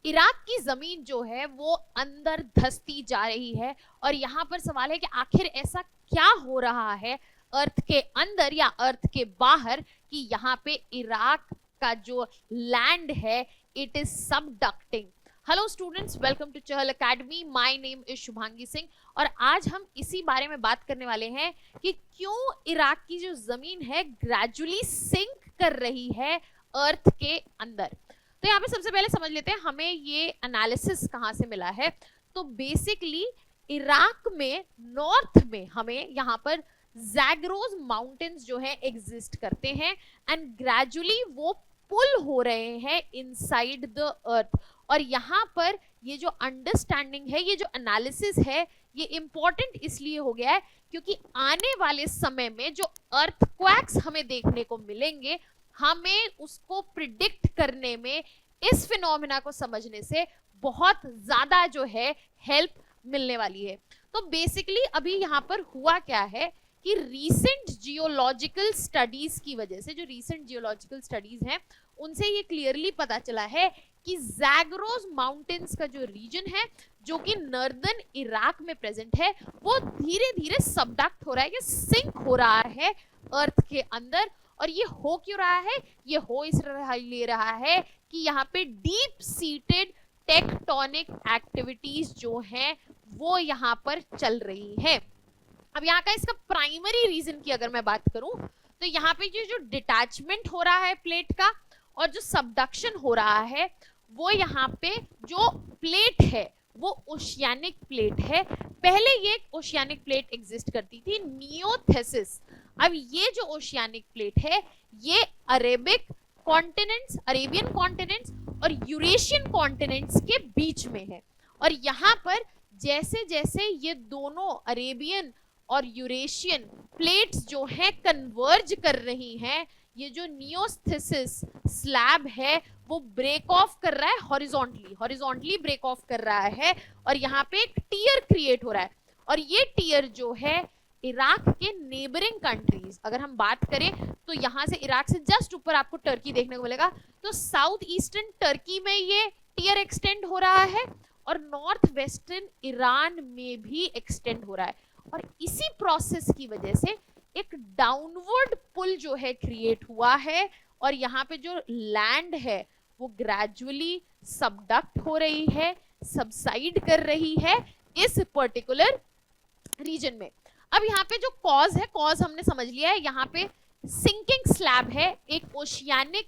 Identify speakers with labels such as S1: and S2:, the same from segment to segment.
S1: Iraq की जमीन जो है वो अंदर धंसती जा रही है और यहाँ पर सवाल है कि आखिर ऐसा क्या हो रहा है अर्थ के अंदर या अर्थ के बाहर कि यहाँ पे इराक का जो लैंड है it is subducting. Hello students, welcome to Chahal academy. My name is Shubhangi Singh और आज हम इसी बारे में बात करने वाले हैं कि क्यों इराक की जो जमीन है ग्रेजुअली सिंक कर रही है अर्थ के अंदर। तो यहाँ पे सबसे पहले समझ लेते हैं हमें ये एनालिसिस कहाँ से मिला है। तो बेसिकली इराक में नॉर्थ में हमें यहाँ पर जैगरोस माउंटेन्स जो है एग्जिस्ट करते हैं एंड ग्रेजुअली वो पुल हो रहे हैं इनसाइड द अर्थ। और यहाँ पर ये जो अंडरस्टैंडिंग है, ये जो एनालिसिस है, ये इंपॉर्टेंट इसलिए हो गया है क्योंकि आने वाले समय में जो अर्थक्वेक्स हमें देखने को मिलेंगे, हमें उसको प्रिडिक्ट करने में, इस फिनोमेना को समझने से बहुत ज्यादा जो है हेल्प मिलने वाली है। तो बेसिकली अभी यहाँ पर हुआ क्या है कि रीसेंट जियोलॉजिकल स्टडीज की वजह से, जो रीसेंट जियोलॉजिकल स्टडीज हैं उनसे ये क्लियरली पता चला है कि जैगरोस माउंटेन्स का जो रीजन है जो कि नॉर्दर्न इराक में प्रेजेंट है, वो धीरे धीरे सबडक्ट हो रहा है, ये सिंक हो रहा है अर्थ के अंदर। और ये हो क्यों रहा है? ये हो इस ले रहा है कि यहाँ पे डीप सीटेड टेक्टोनिक एक्टिविटीज जो हैं वो यहाँ पर चल रही है। अब यहाँ का इसका प्राइमरी रीजन की अगर मैं बात करूं तो यहाँ पे जो डिटैचमेंट हो रहा है प्लेट का और जो सबडक्शन हो रहा है, वो यहाँ पे जो प्लेट है वो ओशियानिक प्लेट है। पहले ये ओशियानिक प्लेट एग्जिस्ट करती थी, नियोथेसिस। अब ये जो ओशियानिक प्लेट है ये अरेबिक कॉन्टिनेंट्स, अरेबियन कॉन्टिनेंट्स और यूरेशियन कॉन्टिनेंट्स के बीच में है। और यहाँ पर जैसे जैसे ये दोनों अरेबियन और यूरेशियन प्लेट्स जो है कन्वर्ज कर रही हैं, ये जो नियोथेसिस स्लैब है वो ब्रेक ऑफ कर रहा है हॉरिजॉन्टली ब्रेक ऑफ कर रहा है और यहाँ पे एक टियर क्रिएट हो रहा है। और ये टियर जो है इराक के नेबरिंग कंट्रीज, अगर हम बात करें तो यहाँ से इराक से जस्ट ऊपर आपको टर्की देखने को मिलेगा, तो साउथ ईस्टर्न टर्की में ये टियर एक्सटेंड हो रहा है और नॉर्थ वेस्टर्न ईरान में भी एक्सटेंड हो रहा है। और इसी प्रोसेस की वजह से एक डाउनवर्ड पुल जो है क्रिएट हुआ है और यहाँ पे जो लैंड है वो ग्रेजुअली सबडक्ट हो रही है, सबसाइड कर रही है इस पर्टिकुलर रीजन में। अब यहाँ पे जो कॉज है, कॉज हमने समझ लिया है, यहाँ पे सिंकिंग स्लैब है, एक ओशियानिक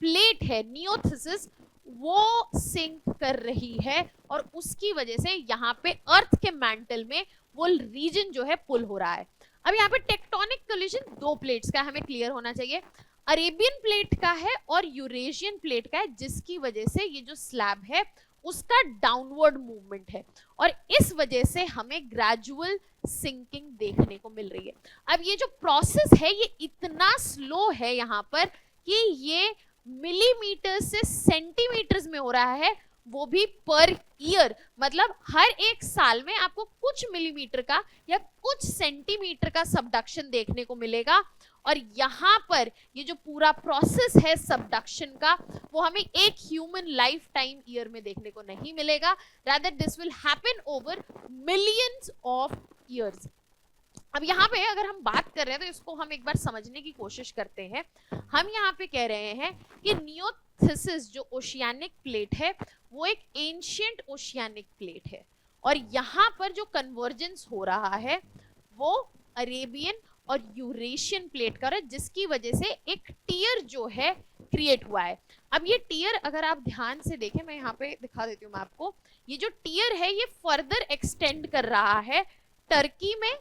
S1: प्लेट है नियोथेसिस, वो सिंक कर रही है और उसकी वजह से यहाँ पे अर्थ के मैंटल में वो रीजन जो है पुल हो रहा है। अब यहाँ पे टेक्टोनिक कोलिजन दो प्लेट्स का हमें क्लियर होना चाहिए, अरेबियन प्लेट का है और यूरेशियन प्लेट का है, जिसकी वजह से ये जो स्लैब है उसका डाउनवर्ड मूवमेंट है और इस वजह से हमें ग्रेजुअल सिंकिंग देखने को मिल रही है। अब ये जो प्रोसेस है ये इतना स्लो है यहाँ पर कि ये मिलीमीटर से सेंटीमीटर्स में हो रहा है, वो भी पर ईयर। मतलब हर एक साल में आपको कुछ मिलीमीटर का या कुछ सेंटीमीटर का सबडक्शन देखने को मिलेगा। और यहाँ पर ये जो पूरा प्रोसेस है सबडक्शन का वो हमें एक ह्यूमन लाइफ टाइम ईयर में देखने को नहीं मिलेगा, rather this will happen over millions of years. अब यहाँ पे अगर हम बात कर रहे हैं तो इसको हम एक बार समझने की कोशिश करते हैं। हम यहाँ पे कह रहे हैं कि नियोथेसिस जो ओशियानिक प्लेट है वो एक एंशिएंट ओशियानिक प्लेट है और यहाँ पर जो कन्वर्जेंस हो रहा है वो अरेबियन और यूरेशियन प्लेट का है, जिसकी वजह से एक टियर जो है क्रिएट हुआ है। अब ये टियर अगर आप ध्यान से देखें, मैं यहाँ पे दिखा देती हूँ मैं आपको, ये जो टियर है ये फर्दर एक्सटेंड कर रहा है टर्की में।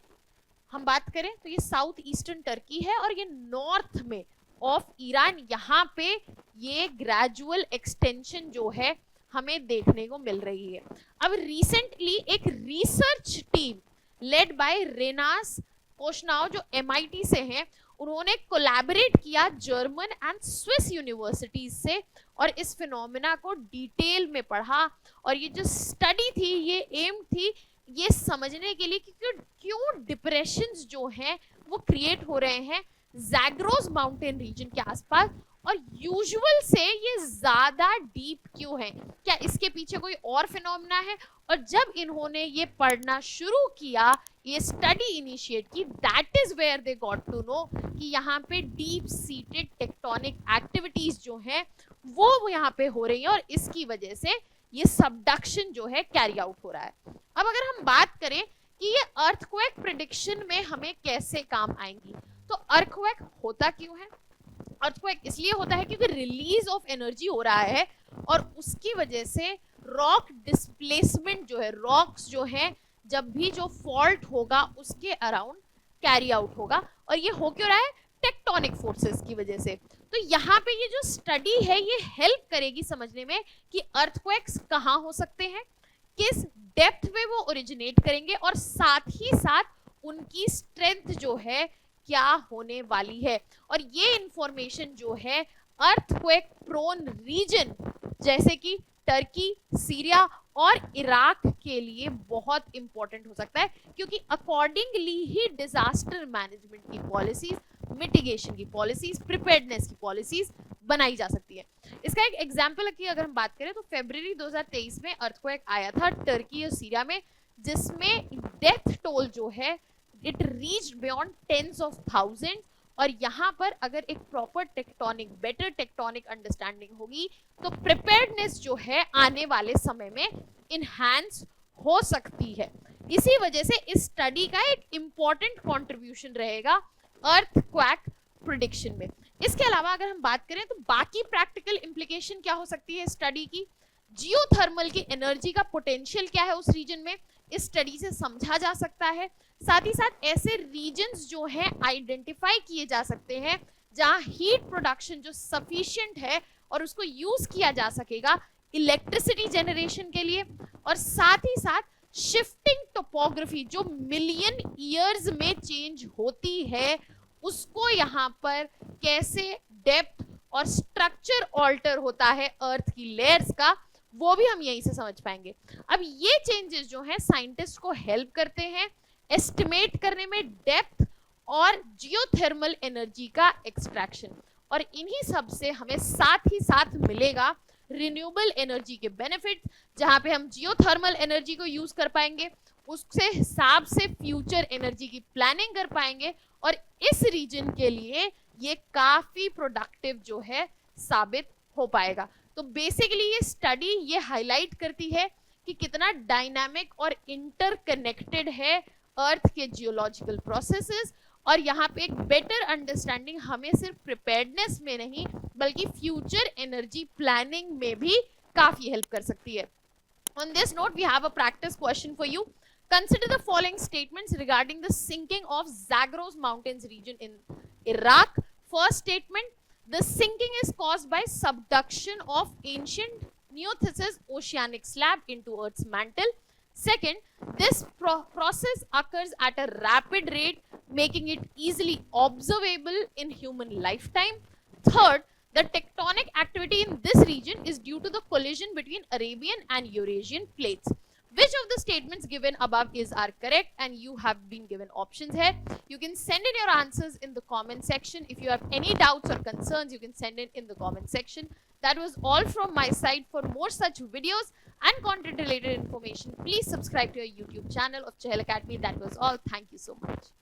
S1: हम बात करें तो ये साउथ ईस्टर्न टर्की है और ये नॉर्थ में ऑफ ईरान, यहाँ पे ये ग्रेजुअल एक्सटेंशन जो है हमें देखने को मिल रही है। अब रिसेंटली एक रिसर्च टीम लेड बाय रेनास कोशनाव जो MIT से हैं, उन्होंने कोलैबोरेट किया जर्मन एंड स्विस यूनिवर्सिटीज से और इस फिनोमेना को डिटेल में पढ़ा। और ये जो स्टडी थी ये एम थी ये समझने के लिए कि क्यों डिप्रेशंस जो हैं वो क्रिएट हो रहे हैं जैगरोस माउंटेन रीजन के आसपास और यूजुअल से ये ज्यादा डीप क्यों है, क्या इसके पीछे कोई और फिनोमेना है? और जब इन्होंने ये पढ़ना शुरू किया, ये स्टडी इनिशिएट की, that is where they got to know कि यहाँ पे डीप सीटेड टेक्टोनिक एक्टिविटीज जो हैं वो यहाँ पे हो रही है और इसकी वजह से ये सबडक्शन जो है कैरी आउट हो रहा है। अब अगर हम बात करें कि ये अर्थक्वेक प्रेडिक्शन में हमें कैसे काम आएंगी, तो अर्थक्वेक होता क्यों है? अर्थक्वेक इसलिए होता है क्योंकि रिलीज ऑफ एनर्जी हो रहा है और उसकी वजह से रॉक डिस्प्लेसमेंट जो है, रॉक्स जो है जब भी जो फॉल्ट होगा उसके अराउंड कैरी आउट होगा, और ये हो क्यों रहा है? टेक्टोनिक फोर्सेस की वजह से। तो यहाँ पे ये जो स्टडी है ये हेल्प करेगी समझने में कि अर्थक्वेक्स कहाँ हो सकते हैं, किस डेप्थ में वो ओरिजिनेट करेंगे, और साथ ही साथ उनकी स्ट्रेंथ जो है क्या होने वाली है। और ये इंफॉर्मेशन जो है अर्थक्वेक प्रोन रीजन जैसे कि टर्की, सीरिया और इराक के लिए बहुत इंपॉर्टेंट हो सकता है, क्योंकि अकॉर्डिंगली ही डिजास्टर मैनेजमेंट की पॉलिसीज, मिटिगेशन की पॉलिसीज, प्रिपेयर्डनेस की पॉलिसीज बनाई जा सकती है। इसका एक एग्जांपल की अगर हम बात करें तो फरवरी 2023 में अर्थक्वेक आया था टर्की और सीरिया में, जिसमें डेथ टोल जो है it reached beyond tens of thousands. और यहाँ पर अगर एक proper tectonic, better tectonic understanding होगी तो प्रिपेयर्डनेस जो है आने वाले समय में इनहैंस हो सकती है। इसी वजह से इस स्टडी का एक इंपॉर्टेंट कंट्रीब्यूशन रहेगा अर्थक्वेक प्रेडिक्शन में। इसके अलावा अगर हम बात करें तो बाकी प्रैक्टिकल इंप्लीकेशन क्या हो सकती है स्टडी की? जियोथर्मल की एनर्जी का पोटेंशियल क्या है उस रीजन में, इस स्टडी से समझा जा सकता है। साथ ही साथ ऐसे रीजन्स जो हैं आइडेंटिफाई किए जा सकते हैं जहां हीट प्रोडक्शन जो सफिशिएंट है और उसको यूज किया जा सकेगा इलेक्ट्रिसिटी जनरेशन के लिए। और साथ ही साथ शिफ्टिंग टोपोग्राफी जो मिलियन ईयर्स में चेंज होती है उसको यहाँ पर कैसे डेप्थ और स्ट्रक्चर ऑल्टर होता है अर्थ की लेयर्स का, वो भी हम यहीं से समझ पाएंगे। अब ये चेंजेस जो हैं साइंटिस्ट को हेल्प करते हैं एस्टिमेट करने में डेप्थ और जियोथर्मल एनर्जी का एक्सट्रैक्शन, और इन्हीं सब से हमें साथ ही साथ मिलेगा रिन्यूएबल एनर्जी के बेनिफिट, जहां पे हम जियोथर्मल एनर्जी को यूज कर पाएंगे, उससे हिसाब से फ्यूचर एनर्जी की प्लानिंग कर पाएंगे, और इस रीजन के लिए ये काफी प्रोडक्टिव जो है साबित हो पाएगा। तो बेसिकली ये स्टडी ये हाईलाइट करती है कि कितना डायनामिक और इंटरकनेक्टेड है अर्थ के जियोलॉजिकल प्रोसेसेस, और यहाँ पे एक बेटर अंडरस्टैंडिंग हमें सिर्फ प्रिपेयर्डनेस में नहीं बल्कि फ्यूचर एनर्जी प्लानिंग में भी काफी हेल्प कर सकती है। On this note, we have a practice question for you. Consider the following statements regarding the sinking of Zagros Mountains region in Iraq. First statement, the sinking is caused by subduction of ancient Neothesis oceanic slab into Earth's mantle. Second, this process occurs at a rapid rate, making it easily observable in human lifetime. Third, the tectonic activity in this region is due to the collision between Arabian and Eurasian plates. Which of the statements given above are correct? And you have been given options here. You can send in your answers in the comment section. If you have any doubts or concerns, you can send in the comment section. That was all from my side. For more such videos and content related information, please subscribe to our YouTube channel of Chahal Academy. That was all. Thank you so much.